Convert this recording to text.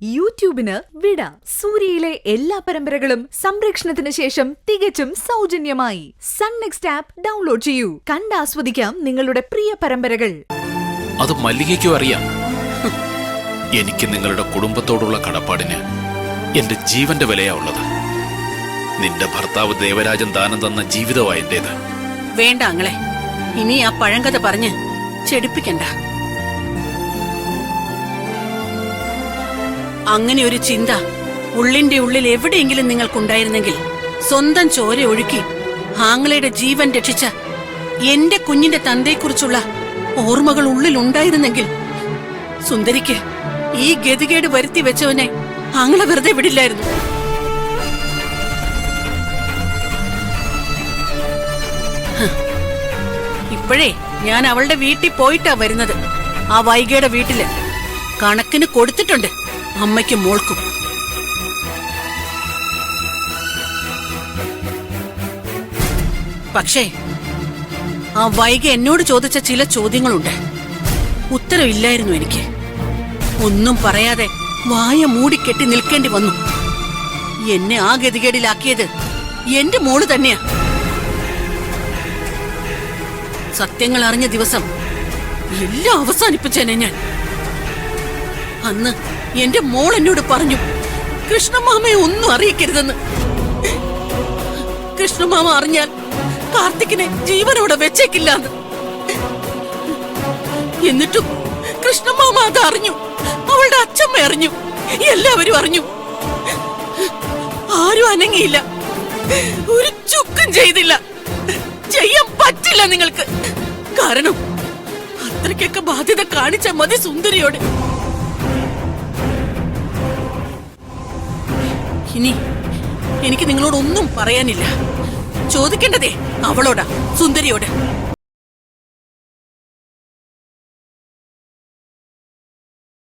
യൂട്യൂബിന് വിട. സൂര്യയിലെ എല്ലാ പരമ്പരകളും സംരക്ഷണത്തിന് ശേഷം തികച്ചും സൗജന്യമായി സൺ നെക്സ്റ്റ് ആപ്പ് ഡൗൺലോഡ് ചെയ്യൂ. കണ്ടാസ്വദിക്കാം നിങ്ങളുടെ പ്രിയ പരമ്പരകൾ. അത് മല്ലികയ്ക്കും അറിയാം. എനിക്ക് നിങ്ങളുടെ കുടുംബത്തോടുള്ള കടപ്പാടിന് എന്റെ ജീവന്റെ വിലയാ ഉള്ളത്. നിന്റെ ഭർത്താവ് ദേവരാജൻ ദാനം തന്ന ജീവിതമാണ് എന്റേത്. വേണ്ട അങ്ങളെ, ഇനി ആ പഴങ്കഥ പറഞ്ഞ് ചെടിപ്പിക്കണ്ട. അങ്ങനെ ഒരു ചിന്ത ഉള്ളിന്റെ ഉള്ളിൽ എവിടെയെങ്കിലും നിങ്ങൾക്കുണ്ടായിരുന്നെങ്കിൽ, സ്വന്തം ചോര ഒഴുക്കി ആങ്ങളയുടെ ജീവൻ രക്ഷിച്ച എന്റെ കുഞ്ഞിന്റെ തന്തയെക്കുറിച്ചുള്ള ഓർമ്മകൾ ഉള്ളിൽ ഉണ്ടായിരുന്നെങ്കിൽ, സുന്ദരിക്ക് ഈ ഗതികേട് വരുത്തി വെച്ചവനെ ആങ്ങളെ വെറുതെ വിടില്ലായിരുന്നു. ഇപ്പോഴേ ഞാൻ അവളുടെ വീട്ടിൽ പോയിട്ടാ വരുന്നത്. ആ വൈകയുടെ വീട്ടില് കണക്കിന് കൊടുത്തിട്ടുണ്ട് അമ്മയ്ക്കും മോൾക്കും. പക്ഷേ ആ വൈക എന്നോട് ചോദിച്ച ചില ചോദ്യങ്ങളുണ്ട്. ഉത്തരവില്ലായിരുന്നു എനിക്ക്. ഒന്നും പറയാതെ വായ മൂടിക്കെട്ടി നിൽക്കേണ്ടി വന്നു. എന്നെ ആ ഗതികേടിലാക്കിയത് എന്റെ മോള് തന്നെയാ. സത്യങ്ങൾ അറിഞ്ഞ ദിവസം എല്ലാം അവസാനിപ്പിച്ചേനെ ഞാൻ. അന്ന് എന്റെ മോൾ എന്നോട് പറഞ്ഞു, കൃഷ്ണമാമയെ ഒന്നും അറിയിക്കരുതെന്ന്. കൃഷ്ണമാമ അറിഞ്ഞാൽ കാർത്തിക്കിനെ ജീവനോടെ വെച്ചേക്കില്ലാന്ന്. എന്നിട്ടും കൃഷ്ണമാമ അത് അറിഞ്ഞു, അവളുടെ അച്ഛമ്മ അറിഞ്ഞു, എല്ലാവരും അറിഞ്ഞു. ആരും അനങ്ങിയില്ല, ഒരു ചുക്കും ചെയ്തില്ല. ചെയ്യാൻ പറ്റില്ല നിങ്ങൾക്ക്. കാരണം അത്രയ്ക്കൊക്കെ ബാധ്യത കാണിച്ച മതി സുന്ദരിയോട്. ഇനി എനിക്ക് നിങ്ങളോടൊന്നും പറയാനില്ല. ചോദിക്കേണ്ടതേ അവളോടാ, സുന്ദരിയോട്.